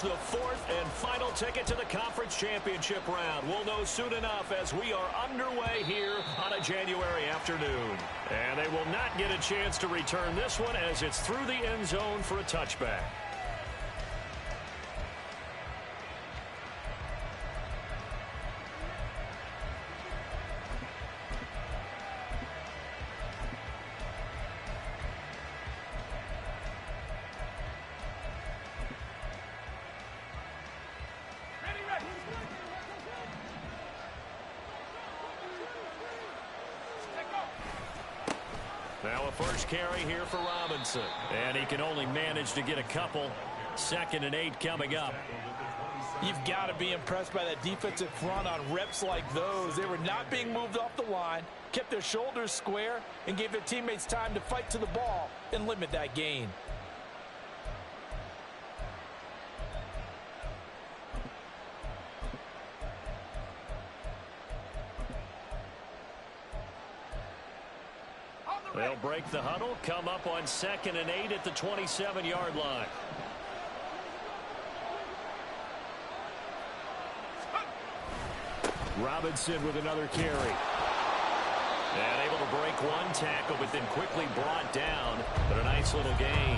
the fourth and final ticket to the conference championship round. We'll know soon enough as we are underway here on a January afternoon. And they will not get a chance to return this one as it's through the end zone for a touchback. Now a first carry here for Robinson. And he can only manage to get a couple. 2nd and 8 coming up. You've got to be impressed by that defensive front on reps like those. They were not being moved off the line, kept their shoulders square, and gave their teammates time to fight to the ball and limit that gain. They'll break the huddle, come up on 2nd and 8 at the 27-yard line. Robinson with another carry. And able to break one tackle, but then quickly brought down. But a nice little gain.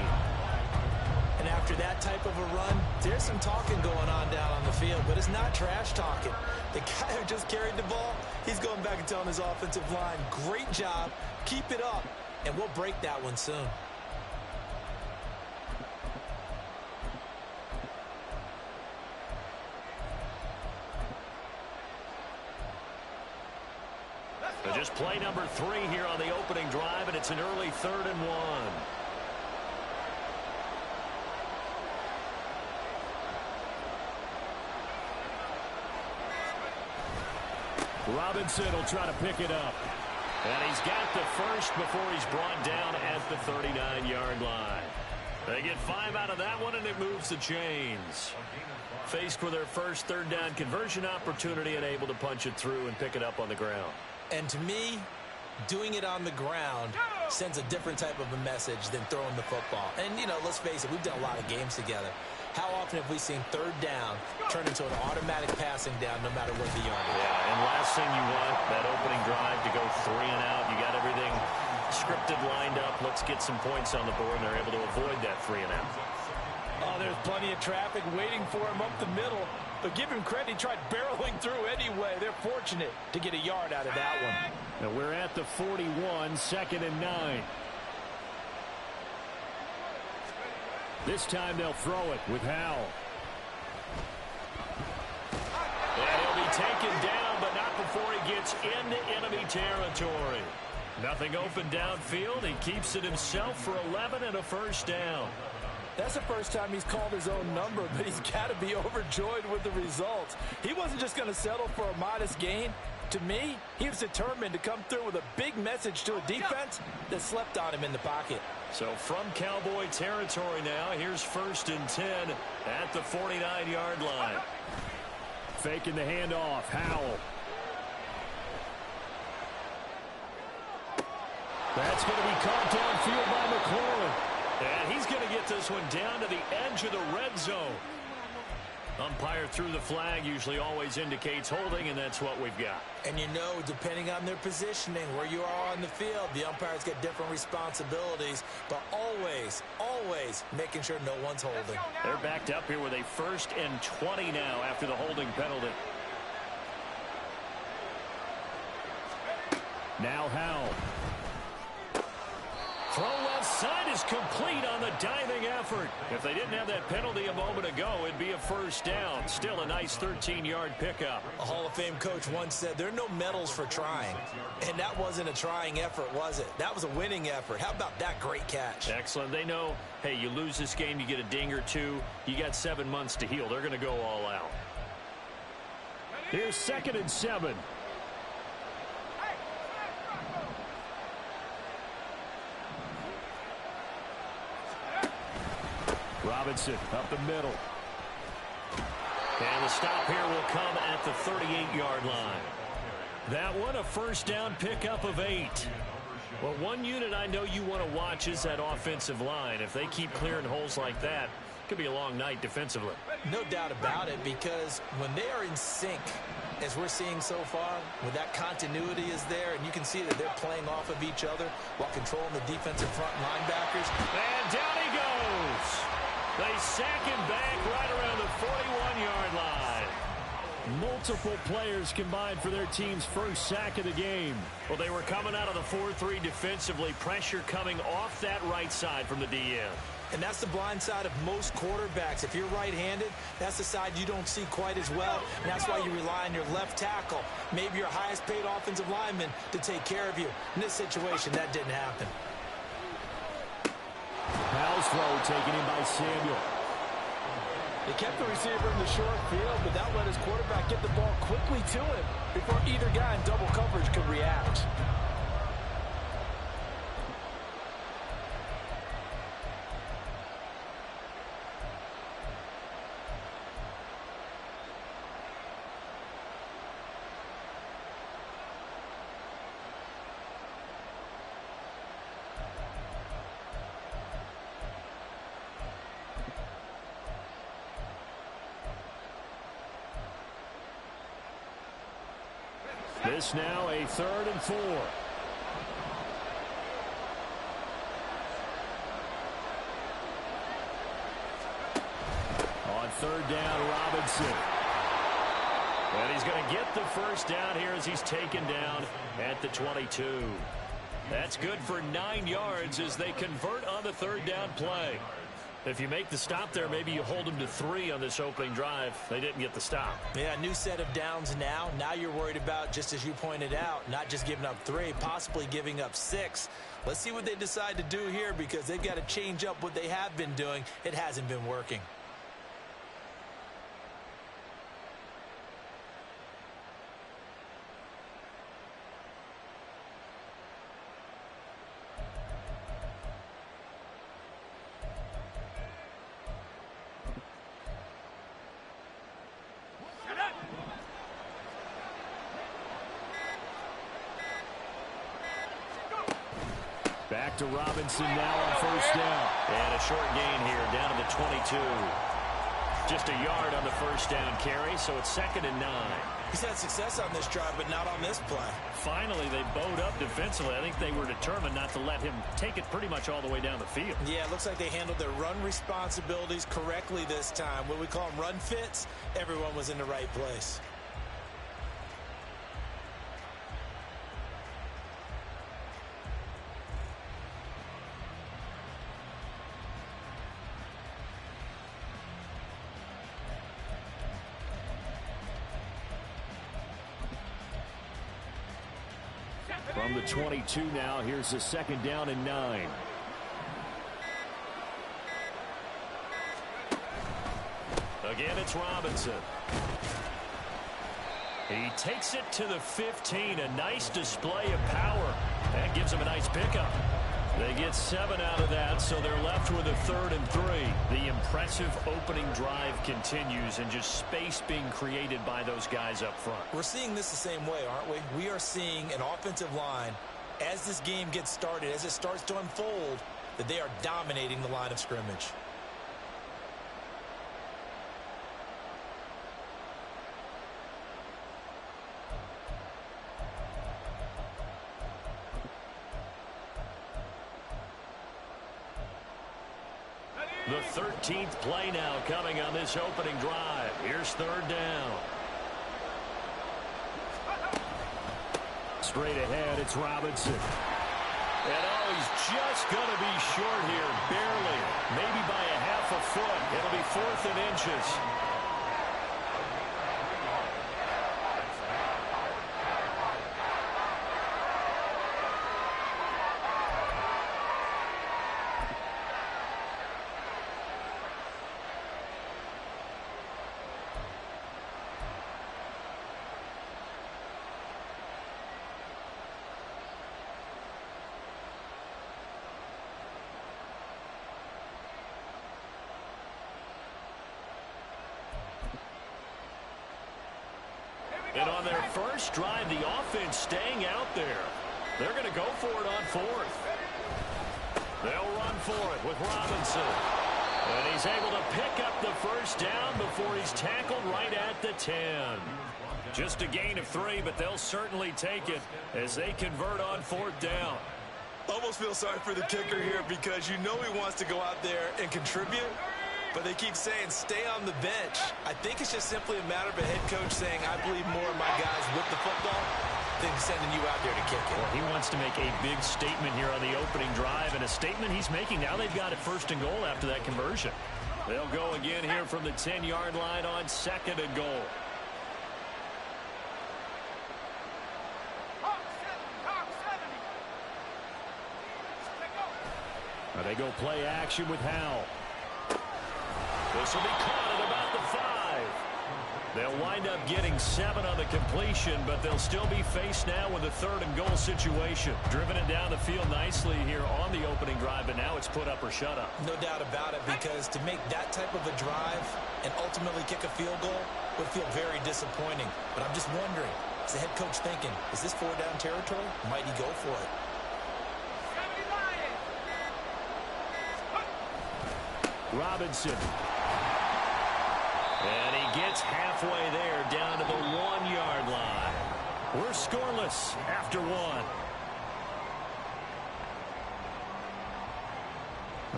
And after that type of a run, there's some talking going on down on the field, but it's not trash talking. The guy who just carried the ball, he's going back and telling his offensive line, great job, keep it up, and we'll break that one soon. So just play number 3 here on the opening drive, and it's an early 3rd and 1. Robinson will try to pick it up. And he's got the first before he's brought down at the 39-yard line. They get 5 out of that one, and it moves the chains. Faced with their first 3rd down conversion opportunity and able to punch it through and pick it up on the ground. And to me, doing it on the ground sends a different type of a message than throwing the football. And, you know, let's face it, we've done a lot of games together. How often have we seen 3rd down turn into an automatic passing down no matter what the yard is? Yeah, and last thing you want, that opening drive to go 3 and out. You got everything scripted, lined up. Let's get some points on the board, and they're able to avoid that 3 and out. Oh, there's plenty of traffic waiting for him up the middle. But give him credit, he tried barreling through anyway. They're fortunate to get a yard out of that one. Now we're at the 41, 2nd and 9. This time they'll throw it with Howell. And he'll be taken down, but not before he gets into enemy territory. Nothing open downfield. He keeps it himself for 11 and a first down. That's the first time he's called his own number, but he's got to be overjoyed with the results. He wasn't just going to settle for a modest gain. To me, he was determined to come through with a big message to a defense that slept on him in the pocket. So from Cowboy territory now, here's 1st and 10 at the 49-yard line. Faking the handoff, Howell. That's going to be caught downfield by McLaurin. And he's going to get this one down to the edge of the red zone. Umpire threw the flag, usually always indicates holding, and that's what we've got. And you know, depending on their positioning, where you are on the field, the umpires get different responsibilities, but always, always making sure no one's holding. They're backed up here with a 1st and 20 now after the holding penalty. Now Howell. Throw left side is complete on the diving effort. If they didn't have that penalty a moment ago, it'd be a first down. Still a nice 13-yard pickup. A Hall of Fame coach once said there are no medals for trying. And that wasn't a trying effort, was it? That was a winning effort. How about that great catch? Excellent. They know, hey, you lose this game, you get a ding or 2. You got 7 months to heal. They're going to go all out. Here's 2nd and 7. Robinson up the middle. And the stop here will come at the 38-yard line. That one a first down pickup of 8. Well, one unit I know you want to watch is that offensive line. If they keep clearing holes like that, Could be a long night defensively. No doubt about it, because when they are in sync, as we're seeing so far, when that continuity is there, and you can see that they're playing off of each other while controlling the defensive front linebackers. And down he goes. They sack him back right around the 41-yard line. Multiple players combined for their team's first sack of the game. Well, they were coming out of the 4-3 defensively. Pressure coming off that right side from the DN. And that's the blind side of most quarterbacks. If you're right-handed, that's the side you don't see quite as well. And that's why you rely on your left tackle, maybe your highest-paid offensive lineman, to take care of you. In this situation, that didn't happen. Powell's throw taken in by Samuel. They kept the receiver in the short field, but that let his quarterback get the ball quickly to him before either guy in double coverage could react. This now a 3rd and 4. On 3rd down, Robinson. And he's going to get the first down here as he's taken down at the 22. That's good for 9 yards as they convert on the 3rd down play. If you make the stop there, maybe you hold them to 3 on this opening drive. They didn't get the stop. Yeah, new set of downs now. Now you're worried about, just as you pointed out, not just giving up 3, possibly giving up 6. Let's see what they decide to do here, because they've got to change up what they have been doing. It hasn't been working. Back to Robinson now on 1st down. And a short gain here down to the 22. Just a yard on the 1st down carry, so it's 2nd and 9. He's had success on this drive, but not on this play. Finally, they bowed up defensively. I think they were determined not to let him take it pretty much all the way down the field. Yeah, it looks like they handled their run responsibilities correctly this time. What we call them run fits, everyone was in the right place. From the 22 now, here's the 2nd down and 9. Again, it's Robinson. He takes it to the 15. A nice display of power. That gives him a nice pickup. They get 7 out of that, so they're left with a 3rd and 3. The impressive opening drive continues, and just space being created by those guys up front. We're seeing this the same way, aren't we? We are seeing an offensive line, as this game gets started, as it starts to unfold, that they are dominating the line of scrimmage. The 13th play now coming on this opening drive. Here's 3rd down. Straight ahead, it's Robinson. And he's just going to be short here, barely. Maybe by a half a foot. It'll be 4th and inches. And on their first drive, the offense staying out there. They're going to go for it on 4th. They'll run for it with Robinson. And he's able to pick up the first down before he's tackled right at the 10. Just a gain of 3, but they'll certainly take it as they convert on 4th down. Almost feel sorry for the kicker here because you know he wants to go out there and contribute, but they keep saying stay on the bench. I think it's just simply a matter of a head coach saying I believe more in my guys with the football than sending you out there to kick it. Well, he wants to make a big statement here on the opening drive, and a statement he's making now. They've got it 1st and goal after that conversion. They'll go again here from the 10-yard line on 2nd and goal. They go play action with Howell. This will be caught at about the 5. They'll wind up getting 7 on the completion, but they'll still be faced now with a 3rd and goal situation. Driven it down the field nicely here on the opening drive, but now it's put up or shut up. No doubt about it, because to make that type of a drive and ultimately kick a field goal would feel very disappointing. But I'm just wondering, is the head coach thinking, is this 4-down territory? Might he go for it? Robinson. And he gets halfway there down to the 1-yard line. We're scoreless after 1.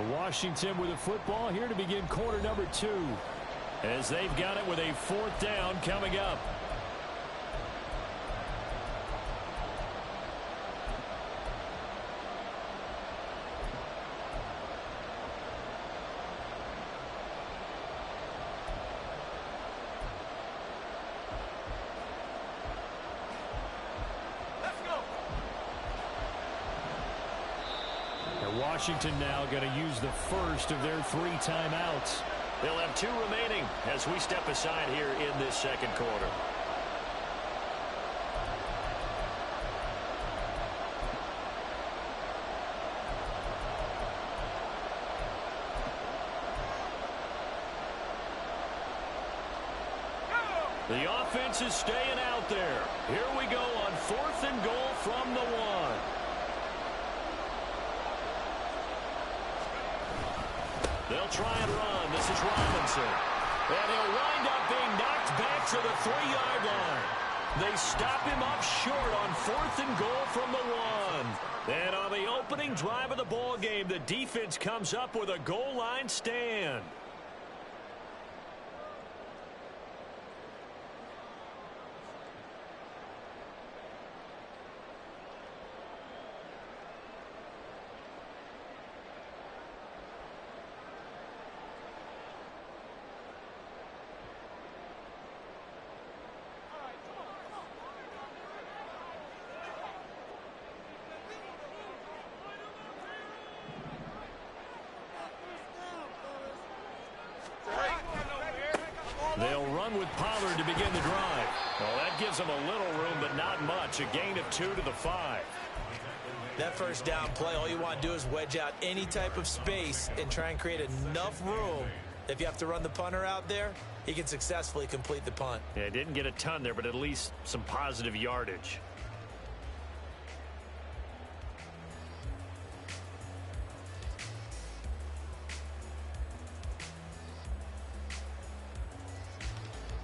And Washington with a football here to begin quarter number 2. As they've got it with a 4th down coming up. Washington now going to use the first of their 3 timeouts. They'll have 2 remaining as we step aside here in this 2nd quarter. The offense is staying out there. Here we go on 4th and goal from the 1. They'll try and run. This is Robinson. And he'll wind up being knocked back to the 3-yard line. They stop him up short on 4th and goal from the 1. And on the opening drive of the ball game, the defense comes up with a goal line stand. They'll run with Pollard to begin the drive. Well, that gives them a little room, but not much. A gain of 2 to the 5. That first down play, all you want to do is wedge out any type of space and try and create enough room. If you have to run the punter out there, he can successfully complete the punt. Yeah, didn't get a ton there, but at least some positive yardage.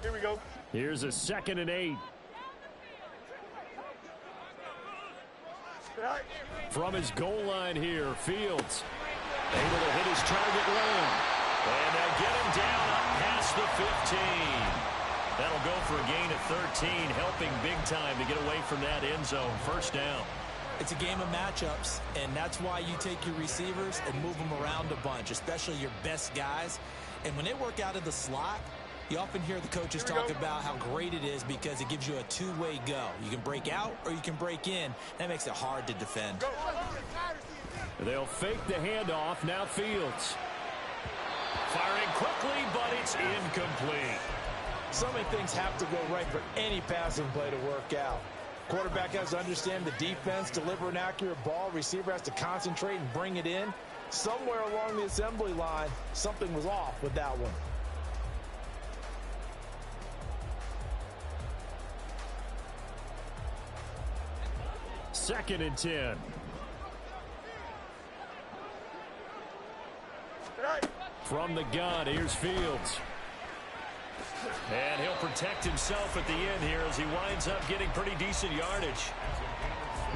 Here we go. Here's a 2nd and 8. From his goal line here, Fields able to hit his target lane. And they'll get him down up past the 15. That'll go for a gain of 13, helping big time to get away from that end zone. 1st down. It's a game of matchups, and that's why you take your receivers and move them around a bunch, especially your best guys. And when they work out of the slot, you often hear the coaches talk about how great it is because it gives you a 2-way go. You can break out or you can break in. That makes it hard to defend. They'll fake the handoff. Now Fields. Firing quickly, but it's incomplete. So many things have to go right for any passing play to work out. Quarterback has to understand the defense, deliver an accurate ball. Receiver has to concentrate and bring it in. Somewhere along the assembly line, something was off with that one. Second and 10. From the gun, here's Fields. And he'll protect himself at the end here as he winds up getting pretty decent yardage.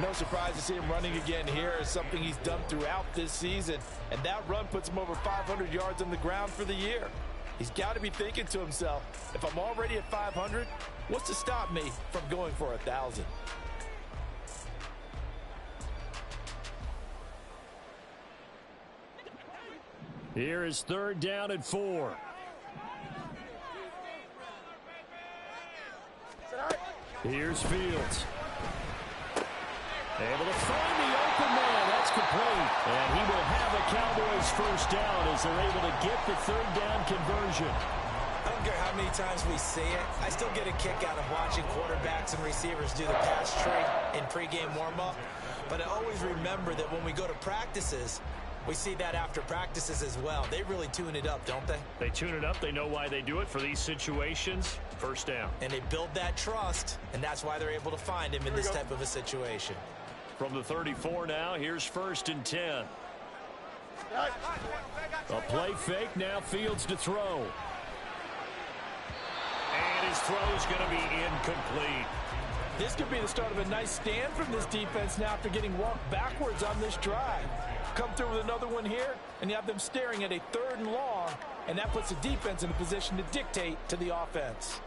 No surprise to see him running again here. It's something he's done throughout this season. And that run puts him over 500 yards on the ground for the year. He's got to be thinking to himself, if I'm already at 500, what's to stop me from going for 1,000? Here is 3rd down and 4. Here's Fields. Able to find the open man. That's complete. And he will have a Cowboys first down as they're able to get the 3rd down conversion. I don't care how many times we see it. I still get a kick out of watching quarterbacks and receivers do the pass tree in pregame warm-up. But I always remember that when we go to practices, we see that after practices as well. They really tune it up, don't they? They tune it up. They know why they do it for these situations. First down. And they build that trust, and that's why they're able to find him in this type of a situation. From the 34 now, here's 1st and 10. A play fake, now Fields to throw. And his throw's going to be incomplete. This could be the start of a nice stand from this defense now after getting walked backwards on this drive. Come through with another one here, and you have them staring at a 3rd and long, and that puts the defense in a position to dictate to the offense.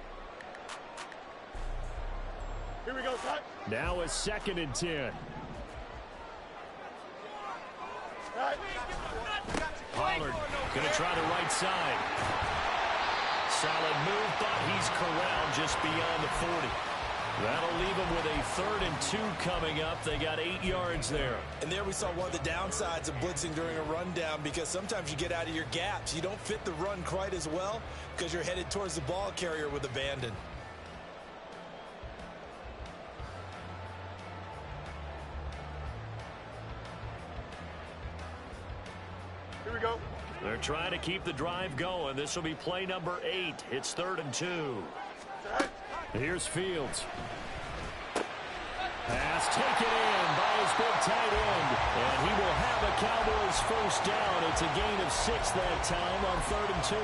Here we go, cut. Now a 2nd and 10. Pollard going to try the right side. Solid move, but he's corralled just beyond the 40. That'll leave them with a 3rd and 2 coming up. They got 8 yards there. And there we saw one of the downsides of blitzing during a rundown, because sometimes you get out of your gaps. You don't fit the run quite as well because you're headed towards the ball carrier with abandon. Here we go. They're trying to keep the drive going. This will be play number 8. It's 3rd and 2. Here's Fields. Pass taken in by his big tight end. And he will have a Cowboys first down. It's a gain of 6 that time on 3rd and 2.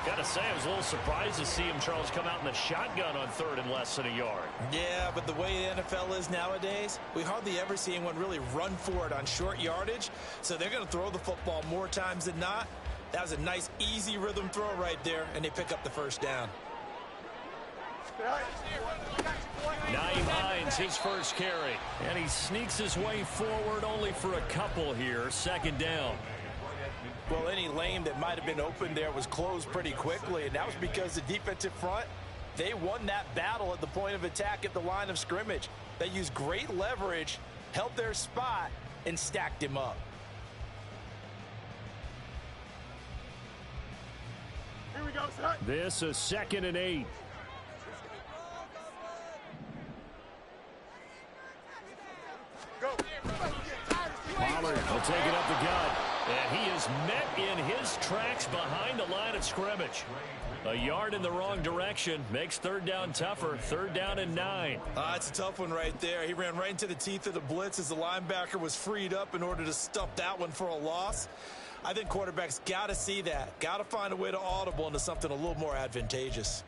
Got to say, I was a little surprised to see him, Charles, come out in the shotgun on 3rd and less than a yard. Yeah, but the way the NFL is nowadays, we hardly ever see anyone really run for it on short yardage. So they're going to throw the football more times than not. That was a nice, easy rhythm throw right there, and they pick up the first down. Naeem Hines, his first carry. And he sneaks his way forward only for a couple here. 2nd down. Well, any lane that might have been open there was closed pretty quickly, and that was because the defensive front, they won that battle at the point of attack at the line of scrimmage. They used great leverage, held their spot, and stacked him up. Here we go, son. This a 2nd and 8. Go. Pollard will take it up the gut. And he is met in his tracks behind the line of scrimmage. A yard in the wrong direction makes 3rd down tougher. 3rd down and 9. It's a tough one right there. He ran right into the teeth of the blitz as the linebacker was freed up in order to stuff that one for a loss. I think quarterbacks got to see that. Got to find a way to audible into something a little more advantageous.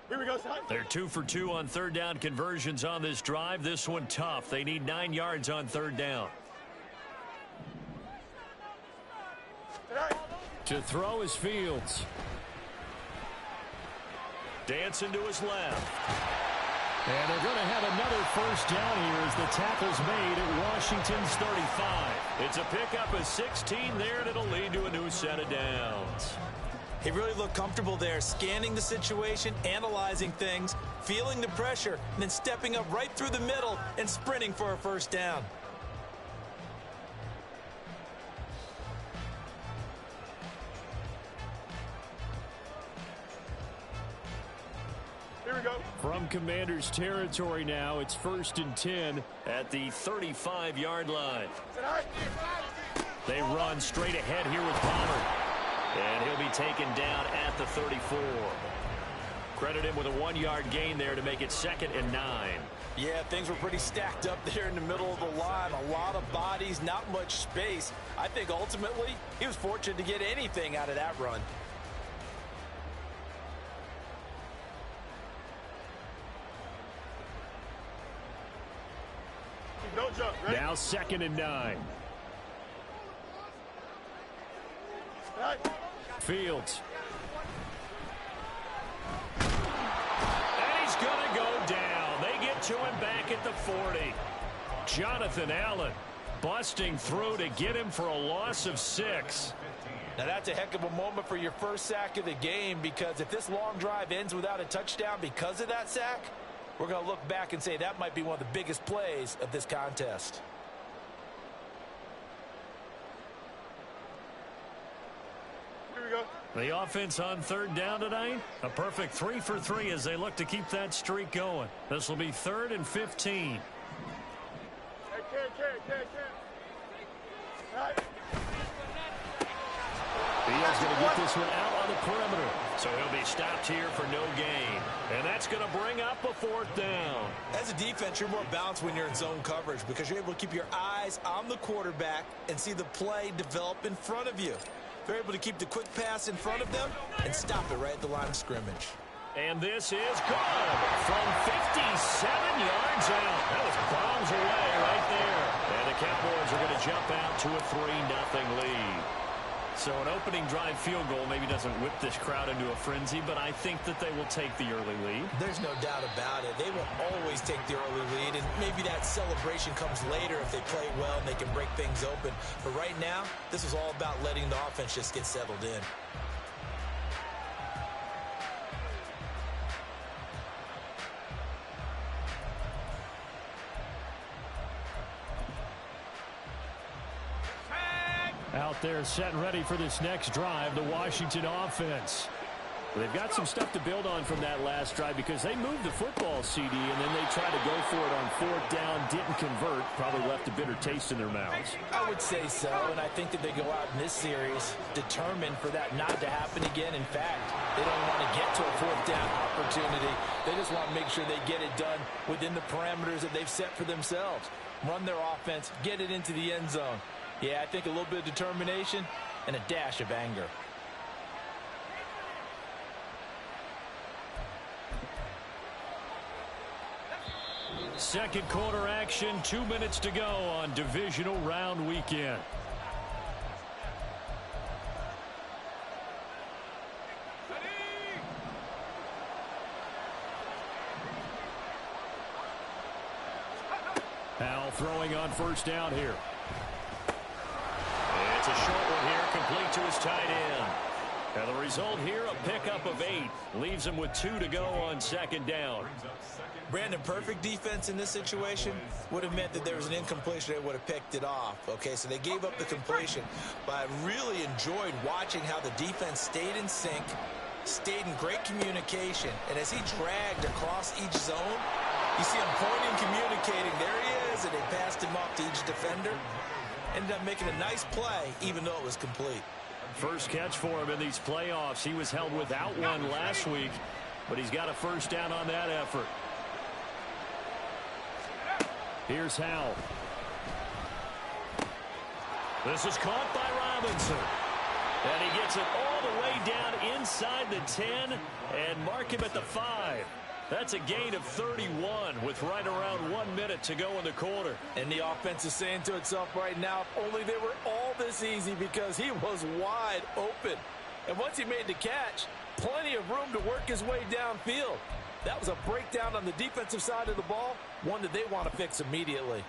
Here we go, son. They're 2 for 2 on 3rd down conversions on this drive. This one tough. They need 9 yards on 3rd down. To throw is Fields. Dancing to his left. And they're going to have another first down here as the tackle's made at Washington's 35. It's a pickup of 16 there, and it'll lead to a new set of downs. He really looked comfortable there, scanning the situation, analyzing things, feeling the pressure, and then stepping up right through the middle and sprinting for a first down. Here we go. From Commander's territory now, it's 1st and 10 at the 35-yard line. They run straight ahead here with Pollard. And he'll be taken down at the 34. Credit him with a 1-yard gain there to make it 2nd and 9. Yeah, things were pretty stacked up there in the middle of the line. A lot of bodies, not much space. I think ultimately he was fortunate to get anything out of that run. No jump, right? Now 2nd and 9. Right. Fields. And he's going to go down. They get to him back at the 40. Jonathan Allen busting through to get him for a loss of 6. Now that's a heck of a moment for your first sack of the game, because if this long drive ends without a touchdown because of that sack, we're going to look back and say that might be one of the biggest plays of this contest. Here we go. The offense on 3rd down tonight. A perfect 3 for 3 as they look to keep that streak going. This will be 3rd and 15. Hey, can. Right. Fields going to get this one out on the perimeter. So he'll be stopped here for no gain. And that's going to bring up a 4th down. As a defense, you're more balanced when you're in zone coverage because you're able to keep your eyes on the quarterback and see the play develop in front of you. They're able to keep the quick pass in front of them and stop it right at the line of scrimmage. And this is good from 57 yards out. That was bombs away right there. And the Cowboys are going to jump out to a 3-0 lead. So an opening drive field goal maybe doesn't whip this crowd into a frenzy, but I think that they will take the early lead. There's no doubt about it. They will always take the early lead, and maybe that celebration comes later if they play well and they can break things open. But right now, this is all about letting the offense just get settled in. Out there set and ready for this next drive, the Washington offense. They've got some stuff to build on from that last drive because they moved the football, CD, and then they tried to go for it on 4th down, didn't convert, probably left a bitter taste in their mouths. I would say so, and I think that they go out in this series determined for that not to happen again. In fact, they don't want to get to a 4th down opportunity. They just want to make sure they get it done within the parameters that they've set for themselves. Run their offense, get it into the end zone. Yeah, I think a little bit of determination and a dash of anger. Second quarter action, 2 minutes to go on divisional round weekend. Powell throwing on 1st down here. It's a short one here, complete to his tight end. Now the result here, a pickup of 8. Leaves him with 2 to go on 2nd down. Brandon, perfect defense in this situation would have meant that there was an incompletion. They would have picked it off. Okay, so they gave up the completion. But I really enjoyed watching how the defense stayed in sync, stayed in great communication. And as he dragged across each zone, you see him pointing, communicating. There he is, and they passed him off to each defender. Ended up making a nice play, even though it was complete. First catch for him in these playoffs. He was held without one last week, but he's got a 1st down on that effort. Here's Howell. This is caught by Robinson. And he gets it all the way down inside the 10 and mark him at the 5. That's a gain of 31 with right around 1 minute to go in the quarter. And the offense is saying to itself right now, if only they were all this easy, because he was wide open. And once he made the catch, plenty of room to work his way downfield. That was a breakdown on the defensive side of the ball, one that they want to fix immediately.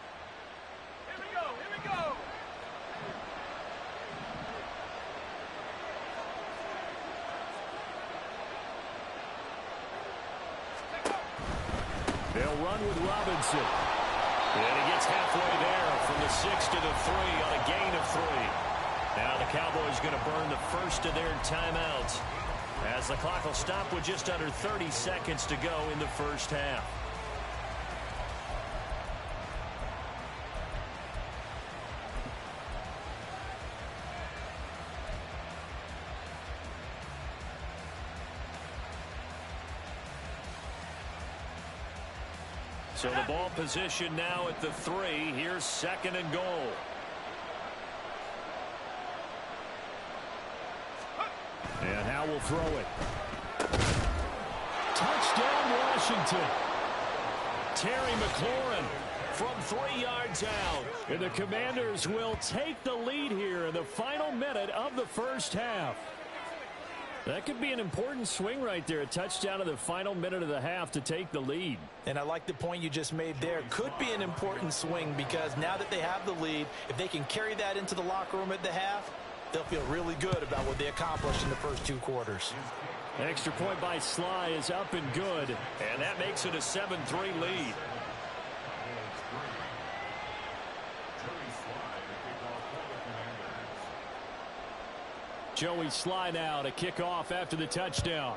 Here we go. Here we go. They'll run with Robinson. And he gets halfway there from the 6 to the 3 on a gain of 3. Now the Cowboys going to burn the first of their timeouts as the clock will stop with just under 30 seconds to go in the first half. So the ball position now at the 3. Here's 2nd and goal. And Howe will throw it. Touchdown, Washington. Terry McLaurin from 3 yards out. And the Commanders will take the lead here in the final minute of the first half. That could be an important swing right there. A touchdown in the final minute of the half to take the lead. And I like the point you just made there. Could be an important swing because now that they have the lead, if they can carry that into the locker room at the half, they'll feel really good about what they accomplished in the first 2 quarters. Extra point by Sly is up and good. And that makes it a 7-3 lead. Joey Sly now to kick off after the touchdown.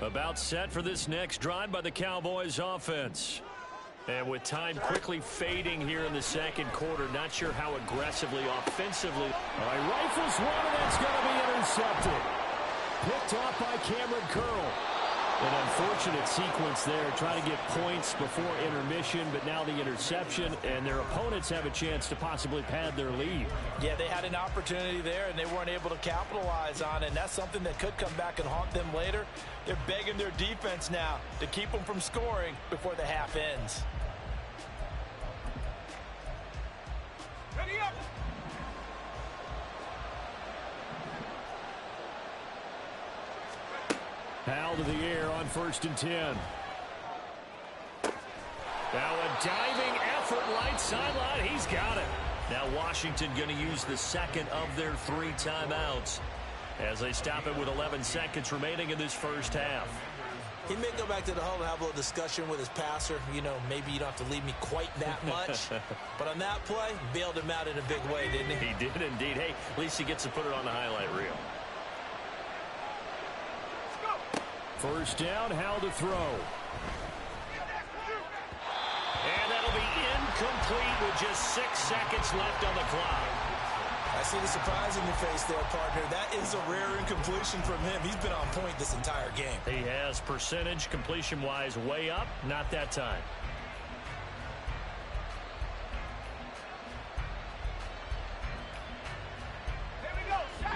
About set for this next drive by the Cowboys offense. And with time quickly fading here in the second quarter, not sure how aggressively, offensively. All right, rifles one, and that's going to be intercepted. Picked off by Cameron Curl. An unfortunate sequence there, trying to get points before intermission, but now the interception, and their opponents have a chance to possibly pad their lead. Yeah, they had an opportunity there, and they weren't able to capitalize on it, and that's something that could come back and haunt them later. They're begging their defense now to keep them from scoring before the half ends. Ready up! Howell to the air on 1st and 10. Now a diving effort, light sideline. He's got it. Now Washington going to use the second of their 3 timeouts as they stop it with 11 seconds remaining in this first half. He may go back to the huddle and have a little discussion with his passer. You know, maybe you don't have to leave me quite that much. But on that play, bailed him out in a big way, didn't he? He did indeed. Hey, at least he gets to put it on the highlight reel. First down, Howell to throw. And that'll be incomplete with just 6 seconds left on the clock. I see the surprise in your face there, partner. That is a rare incompletion from him. He's been on point this entire game. He has percentage, completion-wise, way up. Not that time.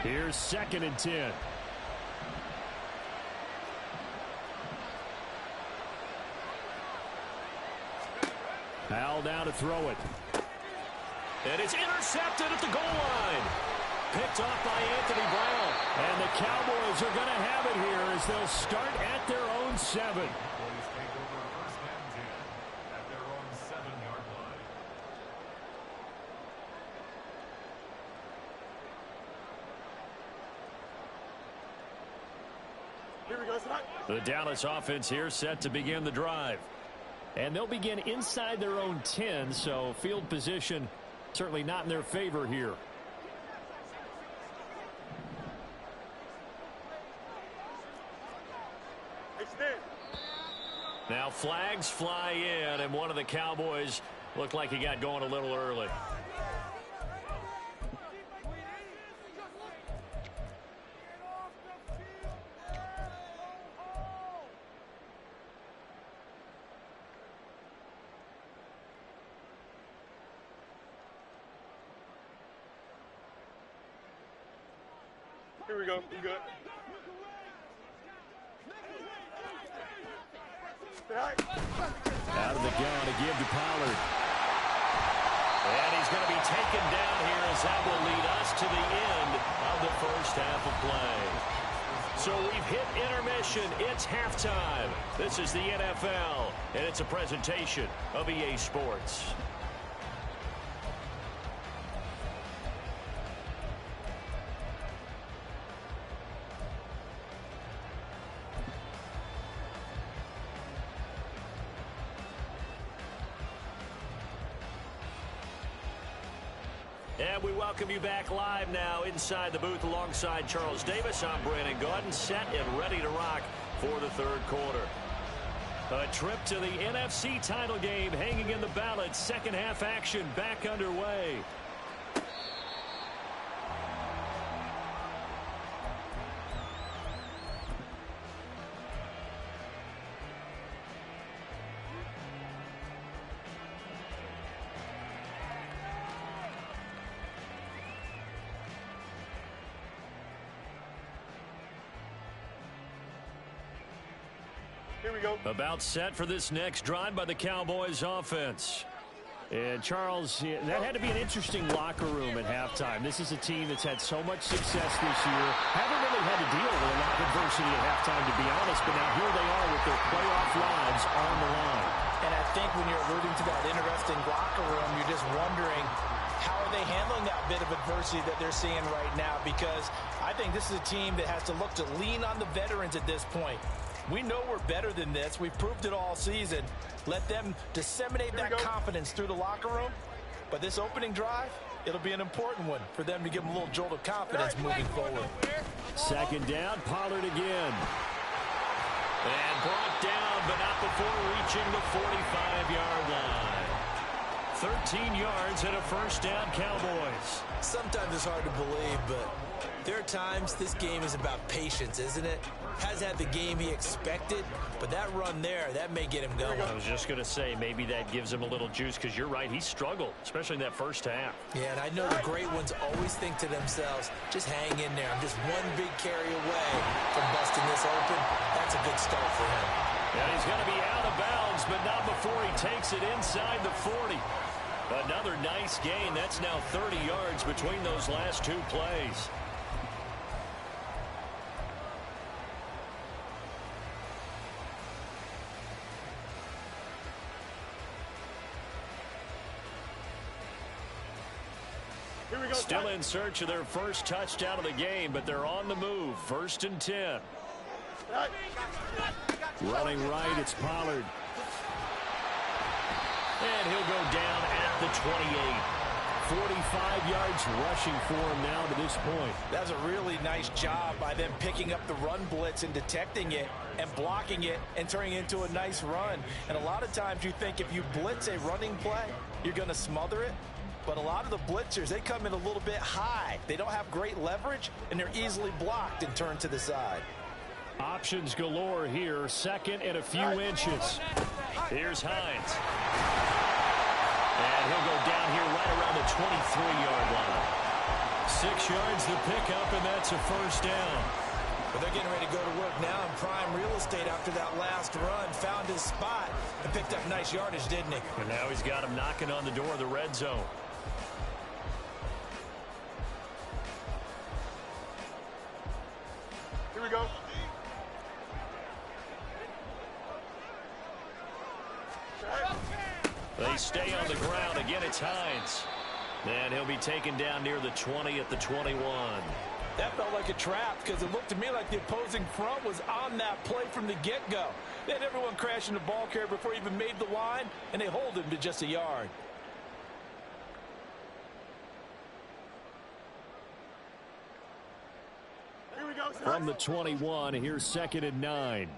Here's 2nd and 10. Howell down to throw it. And it's intercepted at the goal line. Picked off by Anthony Brown. And the Cowboys are going to have it here as they'll start at their own 7. Here we go, tonight. The Dallas offense here set to begin the drive. And they'll begin inside their own 10, so field position certainly not in their favor here. Now flags fly in, and one of the Cowboys looked like he got going a little early. Here we go. You good? Out of the gun to give to Pollard. And he's going to be taken down here as that will lead us to the end of the first half of play. So we've hit intermission. It's halftime. This is the NFL, and it's a presentation of EA Sports. And we welcome you back live now inside the booth alongside Charles Davis. I'm Brandon Gaudin, set and ready to rock for the third quarter. A trip to the NFC title game hanging in the balance. Second half action back underway. Here we go. About set for this next drive by the Cowboys offense. And Charles, that had to be an interesting locker room at halftime. This is a team that's had so much success this year. Haven't really had to deal with a lot of adversity at halftime, to be honest. But now here they are with their playoff lives on the line. And I think when you're alluding to that interesting locker room, you're just wondering, how are they handling that bit of adversity that they're seeing right now? Because I think this is a team that has to look to lean on the veterans at this point. We know we're better than this. We've proved it all season. Let them disseminate that confidence through the locker room. But this opening drive, it'll be an important one for them to give them a little jolt of confidence moving forward. Second down, Pollard again. And brought down, but not before reaching the 45-yard line. 13 yards and a first down, Cowboys. Sometimes it's hard to believe, but there are times this game is about patience, isn't it? Has had the game he expected, but that run there, that may get him going. I was just going to say, maybe that gives him a little juice, because you're right, he struggled, especially in that first half. Yeah, and I know the great ones always think to themselves, just hang in there. I'm just one big carry away from busting this open. That's a good start for him. And he's going to be out of bounds, but not before he takes it inside the 40. Another nice gain. That's now 30 yards between those last two plays. Still in search of their first touchdown of the game, but they're on the move. 1st and 10. Running right, it's Pollard. And he'll go down at the 28. 45 yards rushing for him now to this point. That's a really nice job by them picking up the run blitz and detecting it and blocking it and turning it into a nice run. And a lot of times you think if you blitz a running play, you're going to smother it. But a lot of the blitzers, they come in a little bit high. They don't have great leverage, and they're easily blocked and turned to the side. Options galore here. Second and a few inches. Here's Hines. And he'll go down here right around the 23-yard line. 6 yards the pickup, and that's a first down. But they're getting ready to go to work now in prime real estate after that last run. Found his spot and picked up nice yardage, didn't he? And now he's got him knocking on the door of the red zone. Here we go. They stay on the ground. Again, it's Hines. And he'll be taken down near the 20 at the 21. That felt like a trap because it looked to me like the opposing front was on that play from the get-go. They had everyone crashing the ball carrier before he even made the line, and they hold him to just a yard. Here we go. From the 21, here's 2nd and 9.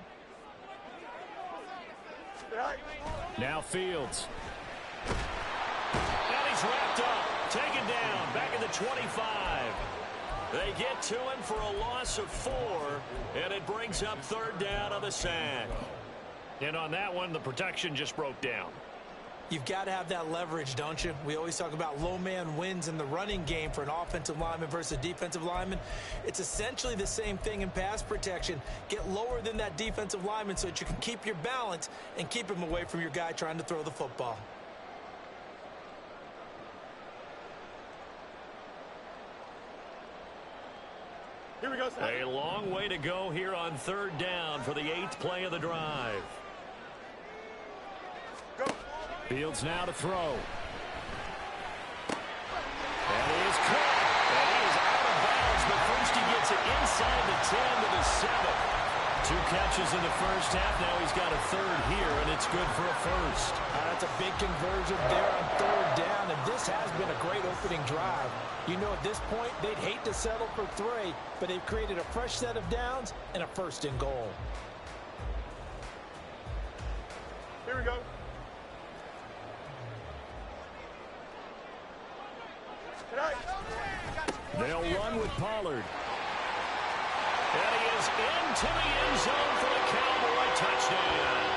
Now Fields. And he's wrapped up, taken down, back in the 25. They get to him for a loss of 4, and it brings up 3rd down on the sack. And on that one, the protection just broke down. You've got to have that leverage, don't you? We always talk about low man wins in the running game for an offensive lineman versus a defensive lineman. It's essentially the same thing in pass protection. Get lower than that defensive lineman so that you can keep your balance and keep him away from your guy trying to throw the football. Here we go. A long way to go here on 3rd down for the 8th play of the drive. Go. Fields now to throw. And he is caught. And he is out of bounds, but first he gets it inside the 10 to the 7. 2 catches in the first half. Now he's got a third here, and it's good for a first. That's a big conversion there on third down, and this has been a great opening drive. You know, at this point, they'd hate to settle for 3, but they've created a fresh set of downs and a first and goal. Here we go. They'll run with Pollard. And he is into the end zone for the Cowboy touchdown.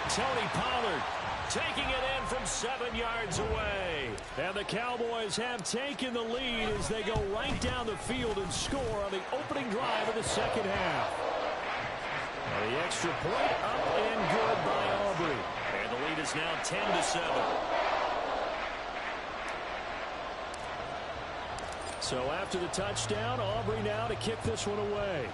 Tony Pollard taking it in from 7 yards away. And the Cowboys have taken the lead as they go right down the field and score on the opening drive of the second half. And the extra point up and good by Aubrey. And the lead is now 10-7. So after the touchdown, Aubrey now to kick this one away.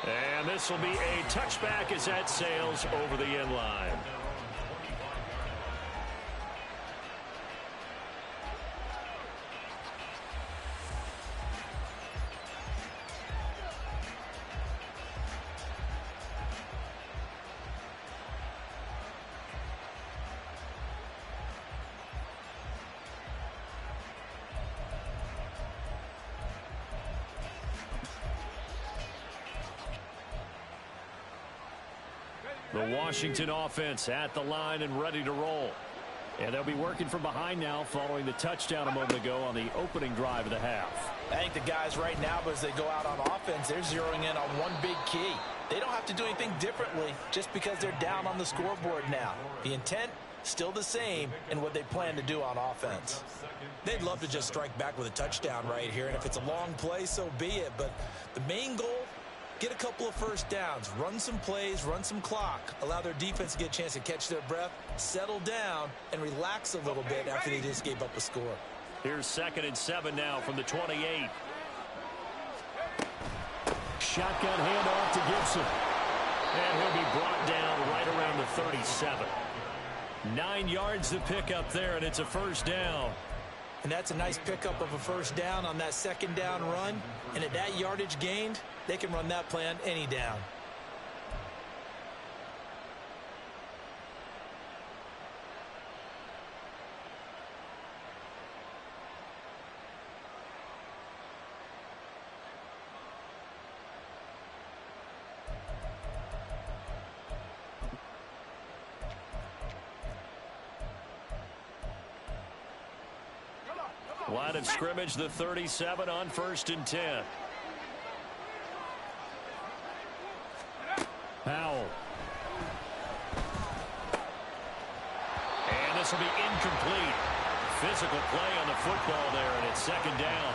And this will be a touchback as that sails over the end line. The Washington offense at the line and ready to roll. And they'll be working from behind now following the touchdown a moment ago on the opening drive of the half. I think the guys right now, as they go out on offense, they're zeroing in on one big key. They don't have to do anything differently just because they're down on the scoreboard now. The intent, still the same in what they plan to do on offense. They'd love to just strike back with a touchdown right here, and if it's a long play, so be it. But the main goal, get a couple of first downs, run some plays, run some clock, allow their defense to get a chance to catch their breath, settle down, and relax a little bit after they just gave up a score. Here's 2nd and 7 now from the 28. Shotgun handoff to Gibson. And he'll be brought down right around the 37. 9 yards to pick up there, and it's a first down. And that's a nice pickup of a first down on that second down run. And at that yardage gained, they can run that play on any down. Line of scrimmage, the 37 on 1st and 10. Powell. And this will be incomplete. Physical play on the football there, and it's 2nd down.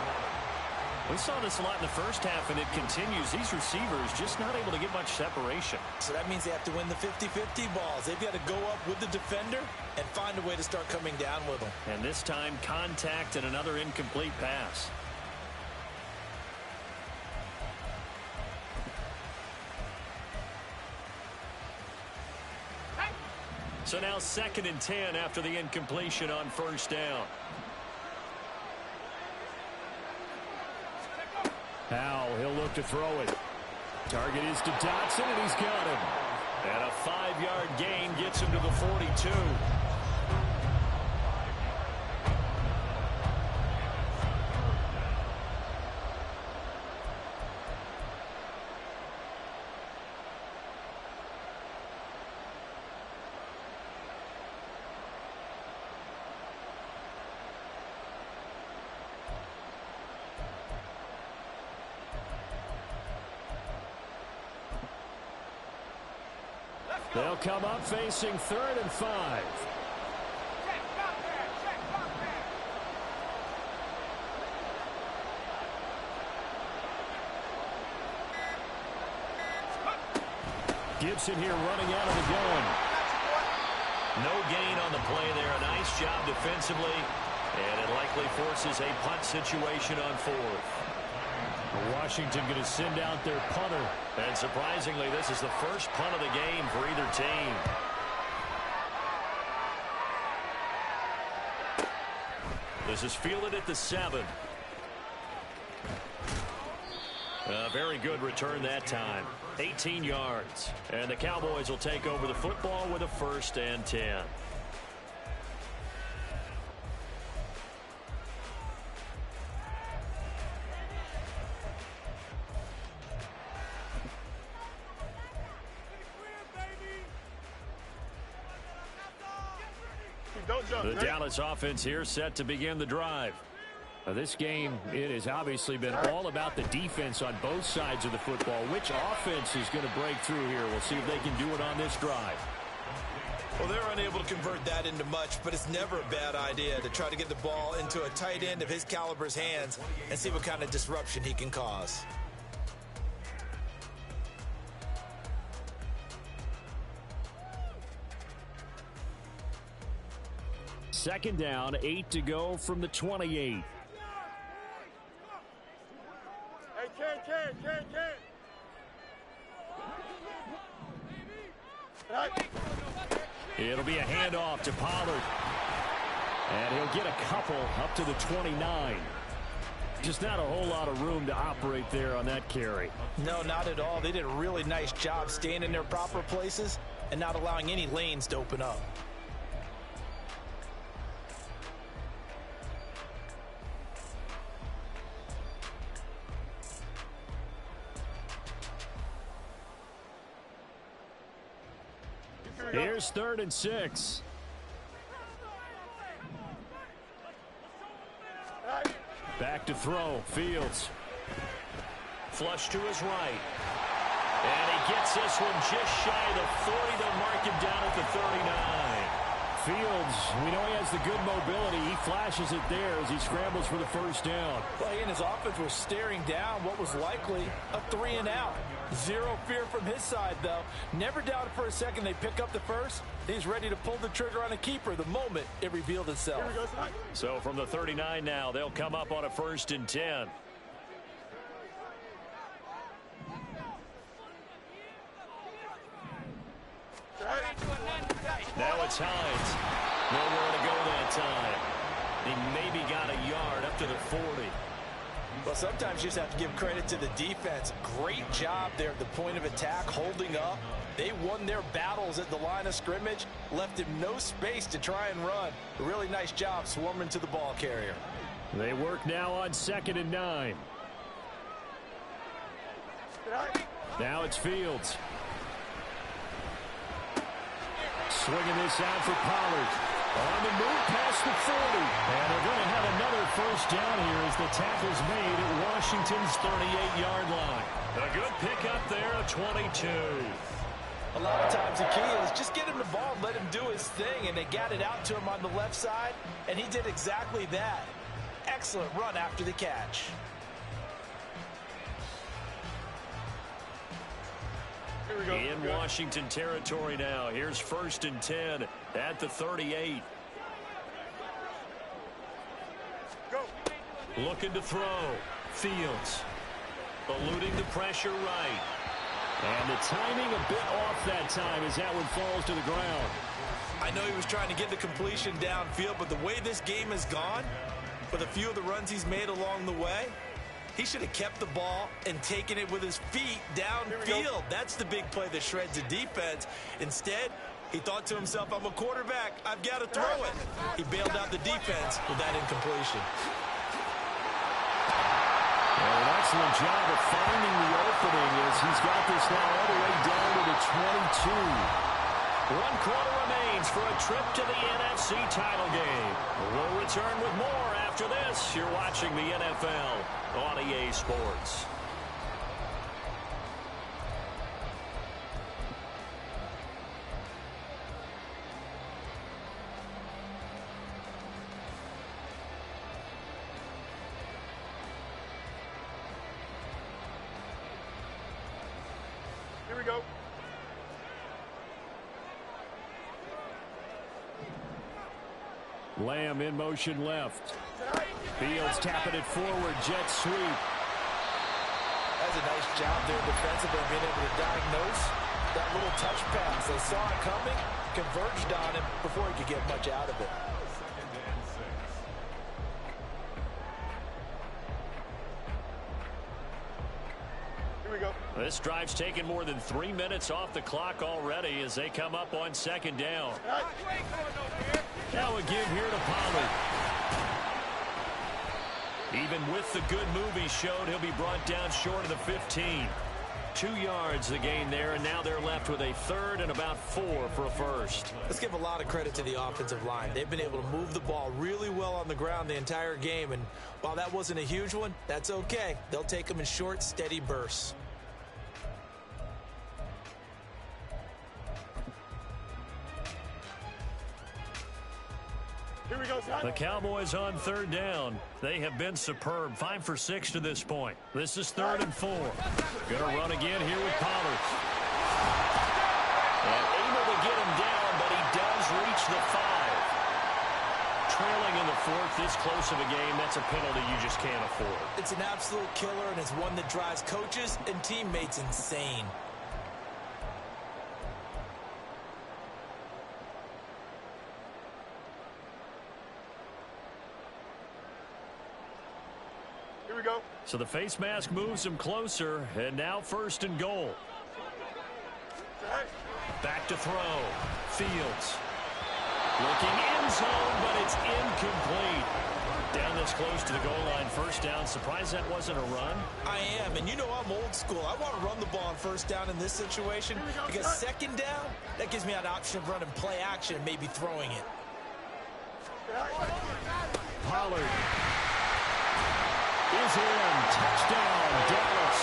We saw this a lot in the first half, and it continues. These receivers just not able to get much separation. So that means they have to win the 50-50 balls. They've got to go up with the defender and find a way to start coming down with them. And this time, contact and another incomplete pass. So now 2nd and 10 after the incompletion on 1st down. Powell, he'll look to throw it. Target is to Dotson, and he's got him. And a 5-yard gain gets him to the 42. They'll come up facing 3rd and 5. Gibson here running out of the gun. No gain on the play there. A nice job defensively. And it likely forces a punt situation on 4th. Washington going to send out their punter. And surprisingly, this is the first punt of the game for either team. This is fielded at the 7. A very good return that time. 18 yards. And the Cowboys will take over the football with a 1st and 10. The Dallas offense here set to begin the drive. This game, it has obviously been all about the defense on both sides of the football. Which offense is going to break through here? We'll see if they can do it on this drive. Well, they're unable to convert that into much, but it's never a bad idea to try to get the ball into a tight end of his caliber's hands and see what kind of disruption he can cause. Second down, 8 to go from the 28. Hey, Ken. It'll be a handoff to Pollard. And he'll get a couple up to the 29. Just not a whole lot of room to operate there on that carry. No, not at all. They did a really nice job staying in their proper places and not allowing any lanes to open up. Here's 3rd and 6. Back to throw. Fields. Flush to his right. And he gets this one just shy of the 40. They'll mark him down at the 39. Fields, we know he has the good mobility. He flashes it there as he scrambles for the 1st down. Well, he and his offense were staring down what was likely a 3 and out. Zero fear from his side, though. Never doubted for a second they pick up the first. He's ready to pull the trigger on a keeper the moment it revealed itself. So from the 39 now, they'll come up on a 1st and 10. Now it's Hines. Nowhere to go that time. He maybe got a yard up to the 40. Well, sometimes you just have to give credit to the defense. Great job there at the point of attack, holding up. They won their battles at the line of scrimmage, left him no space to try and run. A really nice job swarming to the ball carrier. They work now on 2nd and 9. Now it's Fields. Swinging this out for Pollard. On the move past the 40. And they're going to have another 1st down here as the tackle's made at Washington's 38-yard line. A good pickup there, a 22. A lot of times the key is just get him the ball, let him do his thing, and they got it out to him on the left side, and he did exactly that. Excellent run after the catch. In Washington territory now. Here's 1st and 10 at the 38. Go. Looking to throw. Fields. Eluding the pressure right. And the timing a bit off that time as that one falls to the ground. I know he was trying to get the completion downfield, but the way this game has gone, with a few of the runs he's made along the way, he should have kept the ball and taken it with his feet downfield. That's the big play that shreds the defense. Instead, he thought to himself, I'm a quarterback. I've got to throw it. He bailed out the defense with that incompletion. An excellent job of finding the opening as he's got this now all the way down to the 22. 1 quarter remains for a trip to the NFC title game. We'll return with more after this. You're watching the NFL on EA Sports. Here we go. Lamb in motion left. Fields tapping it forward. Jet sweep. That's a nice job there defensively, being able to diagnose that little touch pass. They saw it coming, converged on him before he could get much out of it. Here we go. This drive's taken more than 3 minutes off the clock already as they come up on second down. Now a give here to Pollard. Even with the good move he showed, he'll be brought down short of the 15. 2 yards the gain there, and now they're left with a third and about 4 for a first. Let's give a lot of credit to the offensive line. They've been able to move the ball really well on the ground the entire game, and while that wasn't a huge one, that's okay. They'll take them in short, steady bursts. Here we go, son. The Cowboys on third down. They have been superb. 5 for 6 to this point. This is 3rd and 4. Gonna run again here with Pollard. And able to get him down, but he does reach the 5. Trailing in the 4th, this close of a game, that's a penalty you just can't afford. It's an absolute killer, and it's one that drives coaches and teammates insane. Here we go. So the face mask moves him closer, and now 1st and goal. Back to throw. Fields. Looking end zone, but it's incomplete. Down this close to the goal line, 1st down. Surprised that wasn't a run? I am, and you know I'm old school. I want to run the ball on 1st down in this situation because 2nd down, that gives me an option of running play action and maybe throwing it. Pollard is in. Touchdown, Dallas.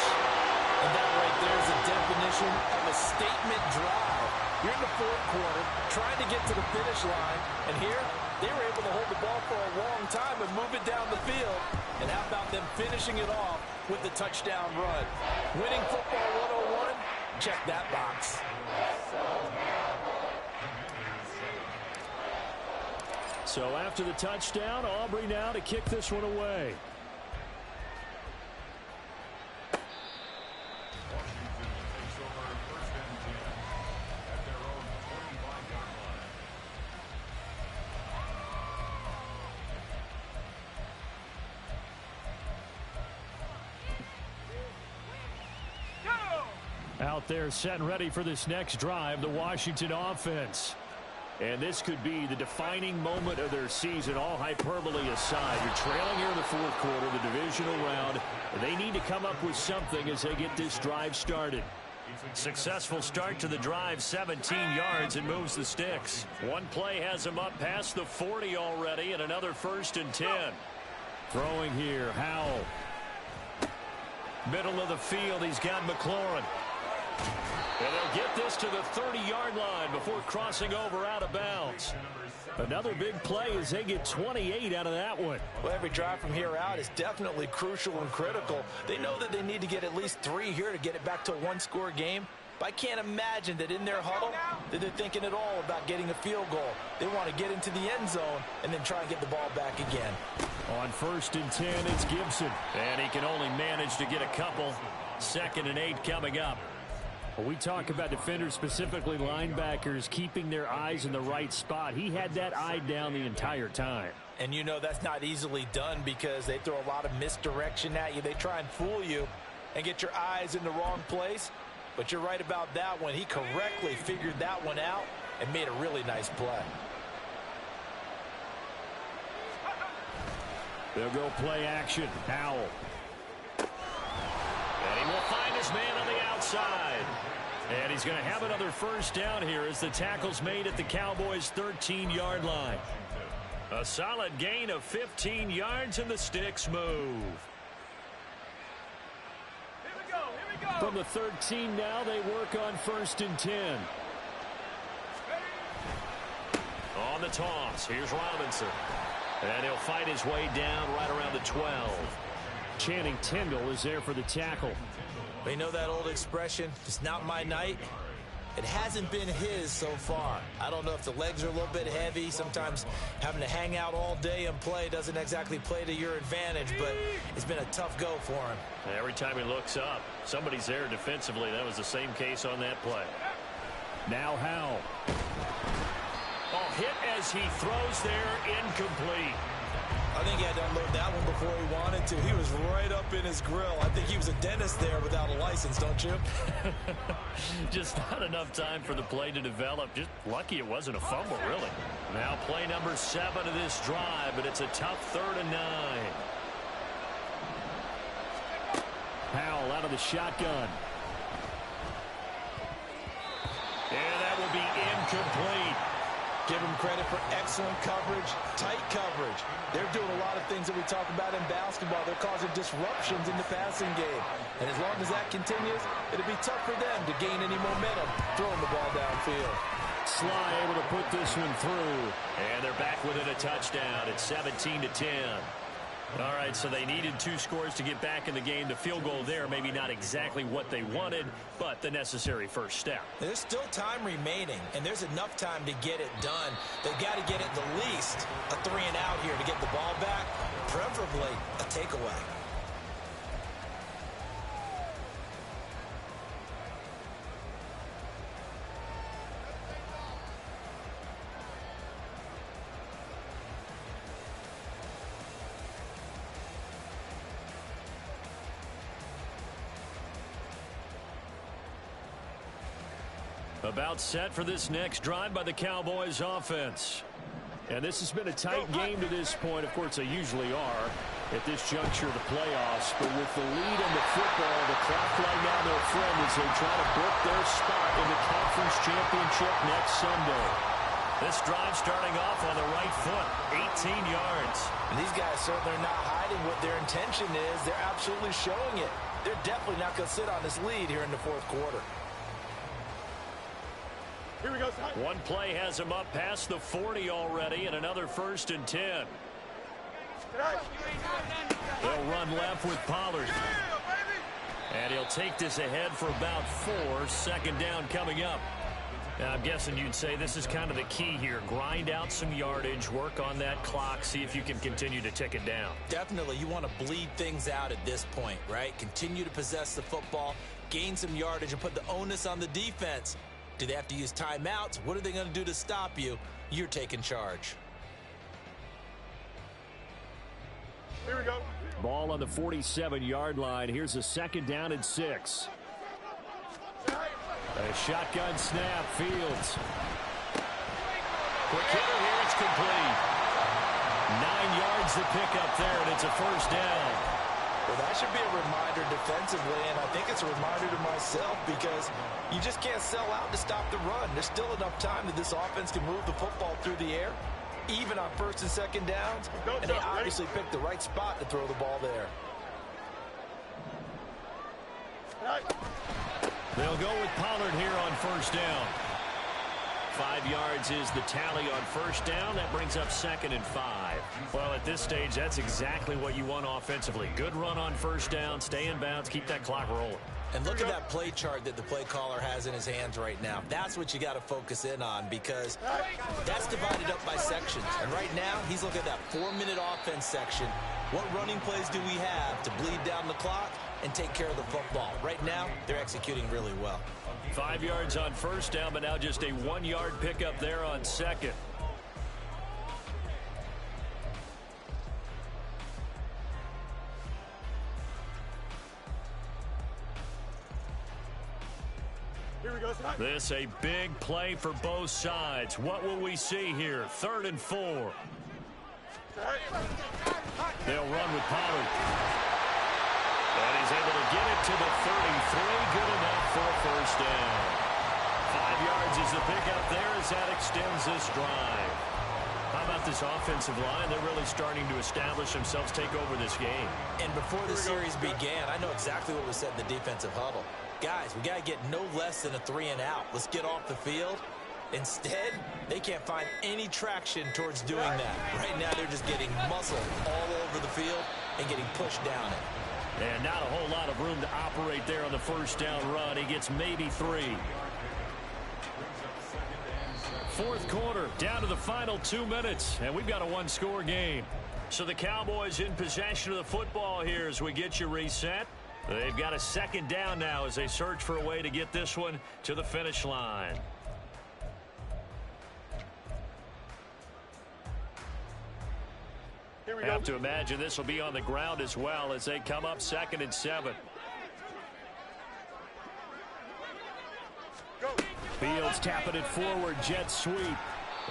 And that right there is a definition of a statement drive. You're in the 4th quarter, trying to get to the finish line, and here they were able to hold the ball for a long time and move it down the field. And how about them finishing it off with the touchdown run? Winning football 101, check that box. So after the touchdown, Aubrey now to kick this one away. Out there set and ready for this next drive, the Washington offense. And this could be the defining moment of their season, all hyperbole aside. You're trailing here in the 4th quarter, the divisional round. They need to come up with something as they get this drive started. Successful start to the drive, 17 yards, and moves the sticks. One play has him up past the 40 already, and another 1st and 10. Throwing here, Howell. Middle of the field, he's got McLaurin. And they'll get this to the 30-yard line before crossing over out of bounds. Another big play as they get 28 out of that one. Well, every drive from here out is definitely crucial and critical. They know that they need to get at least 3 here to get it back to a 1-score game. But I can't imagine that in their huddle that they're thinking at all about getting a field goal. They want to get into the end zone and then try and get the ball back again. On 1st and 10, it's Gibson. And he can only manage to get a couple. 2nd and 8 coming up. We talk about defenders, specifically linebackers, keeping their eyes in the right spot. He had that eye down the entire time. And you know that's not easily done because they throw a lot of misdirection at you. They try and fool you and get your eyes in the wrong place. But you're right about that one. He correctly figured that one out and made a really nice play. They'll go play action. Howell. And he will find his man on the outside. And he's going to have another 1st down here as the tackle's made at the Cowboys' 13-yard line. A solid gain of 15 yards, and the sticks move. From the 13 now, they work on 1st and 10. On the toss, here's Robinson. And he'll fight his way down right around the 12. Channing Tindall is there for the tackle. We know that old expression, it's not my night. It hasn't been his so far. I don't know if the legs are a little bit heavy. Sometimes having to hang out all day and play doesn't exactly play to your advantage, but it's been a tough go for him. Every time he looks up, somebody's there defensively. That was the same case on that play. Now Howell. Oh, hit as he throws there, incomplete. I think he had to unload that one before he wanted to. He was right up in his grill. I think he was a dentist there without a license, don't you? Just not enough time for the play to develop. Just lucky it wasn't a fumble, really. Now play number 7 of this drive, but it's a tough 3rd and 9. Powell out of the shotgun. And that will be incomplete. Give them credit for excellent coverage, tight coverage. They're doing a lot of things that we talk about in basketball. They're causing disruptions in the passing game. And as long as that continues, it'll be tough for them to gain any momentum throwing the ball downfield. Sly able to put this one through. And they're back within a touchdown. It's 17-10. All right, so they needed 2 scores to get back in the game. The field goal there, maybe not exactly what they wanted, but the necessary first step. There's still time remaining, and there's enough time to get it done. They've got to get at the least a 3 and out here to get the ball back, preferably a takeaway. About set for this next drive by the Cowboys offense. And this has been a tight game to this point. Of course, they usually are at this juncture of the playoffs. But with the lead in the football, the clock right now their friend as they try to book their spot in the conference championship next Sunday. This drive starting off on the right foot, 18 yards. And these guys certainly are not hiding what their intention is. They're absolutely showing it. They're definitely not going to sit on this lead here in the 4th quarter. Here we go. One play has him up past the 40 already, and another 1st and 10. They'll run left with Pollard. And he'll take this ahead for about 4. 2nd down coming up. Now, I'm guessing you'd say this is kind of the key here. Grind out some yardage, work on that clock, see if you can continue to tick it down. Definitely. You want to bleed things out at this point, right? Continue to possess the football, gain some yardage, and put the onus on the defense. Do they have to use timeouts? What are they going to do to stop you? You're taking charge. Here we go. Ball on the 47-yard line. Here's a 2nd down and 6. A shotgun snap, Fields. Quick hitter here, it's complete. 9 yards to pick up there, and it's a 1st down. Well, that should be a reminder defensively, and I think it's a reminder to myself because you just can't sell out to stop the run. There's still enough time that this offense can move the football through the air, even on 1st and 2nd downs, and they obviously picked the right spot to throw the ball there. They'll go with Pollard here on 1st down. 5 yards is the tally on 1st down. That brings up 2nd and 5. Well, at this stage, that's exactly what you want offensively. Good run on 1st down, stay in bounds, keep that clock rolling. And look at that play chart that the play caller has in his hands right now. That's what you got to focus in on because that's divided up by sections. And right now, he's looking at that 4-minute offense section. What running plays do we have to bleed down the clock and take care of the football? Right now, they're executing really well. 5 yards on 1st down, but now just a 1-yard pickup there on 2nd. Here we go. This a big play for both sides. What will we see here? 3rd and 4. They'll run with Pollard. And he's able to get it to the 33. Good enough for a 1st down. 5 yards is the pickup there as that extends this drive. How about this offensive line? They're really starting to establish themselves, take over this game. And before the series began, I know exactly what was said in the defensive huddle. Guys, we got to get no less than a 3 and out. Let's get off the field. Instead, they can't find any traction towards doing that. Right now, they're just getting muscle all over the field and getting pushed down it. And not a whole lot of room to operate there on the 1st down run. He gets maybe 3. 4th quarter, down to the final 2 minutes, and we've got a 1-score game. So the Cowboys in possession of the football here as we get you reset. They've got a 2nd down now as they search for a way to get this one to the finish line. Here we I go. have to imagine this will be on the ground as well as they come up 2nd and 7. Go. Fields tapping it forward, jet sweep.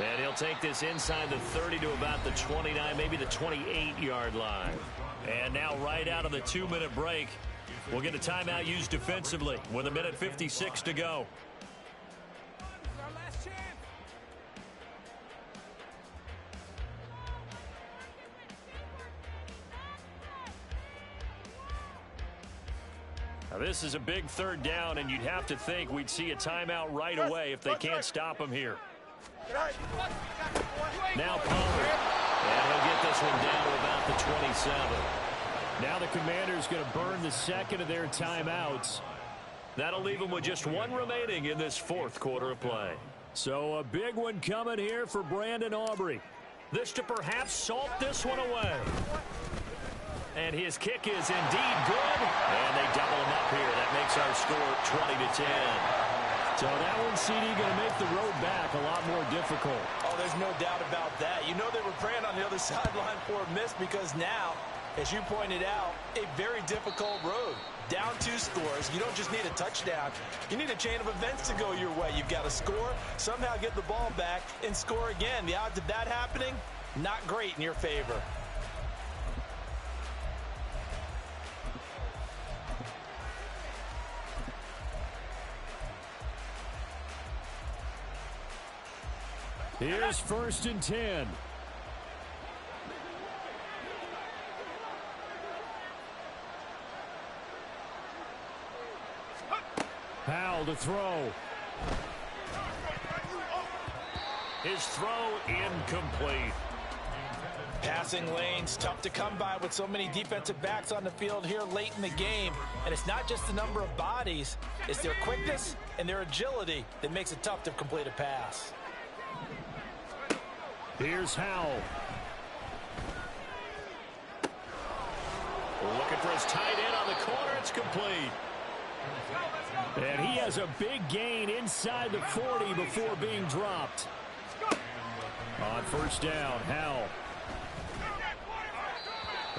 And he'll take this inside the 30 to about the 29, maybe the 28-yard line. And now right out of the 2-minute break, we'll get a timeout used defensively with 1:56 to go. Now this is a big 3rd down, and you'd have to think we'd see a timeout right away if they can't stop him here. Now Pollard. And he'll get this one down to about the 27. Now the Commander's going to burn the 2nd of their timeouts. That'll leave them with just 1 remaining in this 4th quarter of play. So a big one coming here for Brandon Aubrey. This to perhaps salt this one away. And his kick is indeed good. And they double him up here. That makes our score 20-10. So that one, CD, going to make the road back a lot more difficult. Oh, there's no doubt about that. You know they were praying on the other sideline for a miss because now, as you pointed out, a very difficult road. Down 2 scores. You don't just need a touchdown. You need a chain of events to go your way. You've got to score, somehow get the ball back, and score again. The odds of that happening, not great in your favor. Here's 1st and 10. Powell to throw. His throw incomplete. Passing lanes, tough to come by with so many defensive backs on the field here late in the game. And it's not just the number of bodies, it's their quickness and their agility that makes it tough to complete a pass. Here's Howell. Looking for his tight end on the corner. It's complete. And he has a big gain inside the 40 before being dropped. On 1st down, Howell.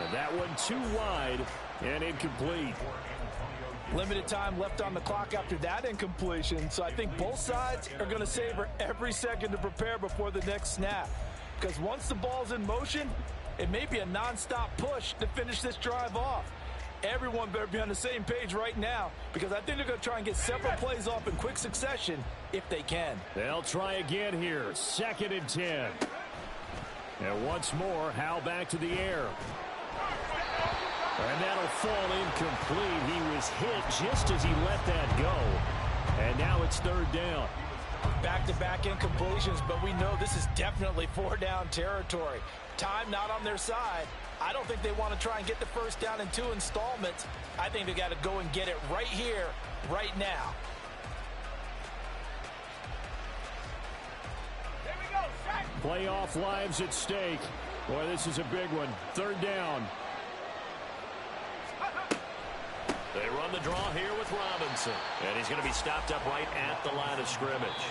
And that one too wide and incomplete. Limited time left on the clock after that incompletion, so I think both sides are going to savor every second to prepare before the next snap. Because once the ball's in motion, it may be a nonstop push to finish this drive off. Everyone better be on the same page right now because I think they're going to try and get several plays off in quick succession if they can. They'll try again here. 2nd and 10. And once more, Howell back to the air. And that'll fall incomplete. He was hit just as he let that go. And now it's 3rd down. Back-to-back incompletions, but we know this is definitely 4-down territory. Time not on their side. I don't think they want to try and get the 1st down in 2 installments. I think they got to go and get it right here, right now. Playoff lives at stake. Boy, this is a big one. 3rd down. They run the draw here with Robinson. And he's going to be stopped up right at the line of scrimmage.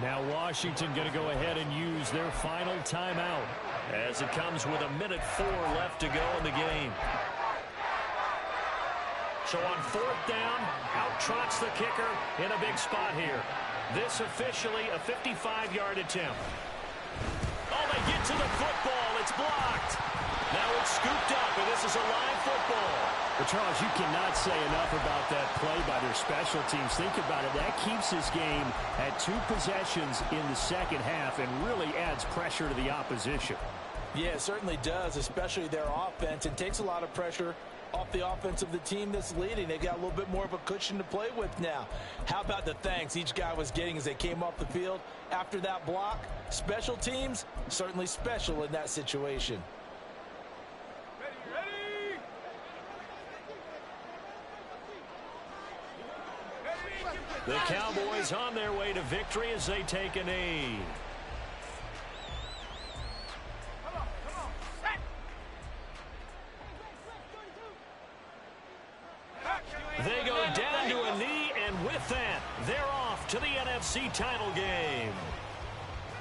Now Washington going to go ahead and use their final timeout as it comes with 1:04 left to go in the game. So on 4th down, out trots the kicker in a big spot here. This officially a 55-yard attempt. Oh, they get to the football. It's blocked. Now it's scooped up, and this is a live football. Well, Charles, you cannot say enough about that play by their special teams. Think about it. That keeps this game at 2 possessions in the 2nd half and really adds pressure to the opposition. Yeah, it certainly does, especially their offense. It takes a lot of pressure off the offense of the team that's leading. They've got a little bit more of a cushion to play with now. How about the thanks each guy was getting as they came off the field after that block? Special teams, certainly special in that situation. The Cowboys on their way to victory as they take a knee. They go down to a knee, and with that, they're off to the NFC title game.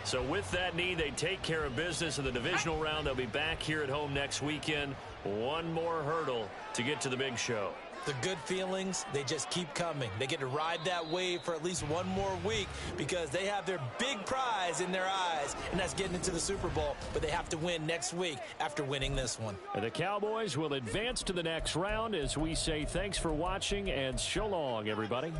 So with that need, they take care of business in the divisional round. They'll be back here at home next weekend. One more hurdle to get to the big show. The good feelings, they just keep coming. They get to ride that wave for at least one more week because they have their big prize in their eyes, and that's getting into the Super Bowl. But they have to win next week after winning this one. And the Cowboys will advance to the next round as we say thanks for watching and so long, everybody.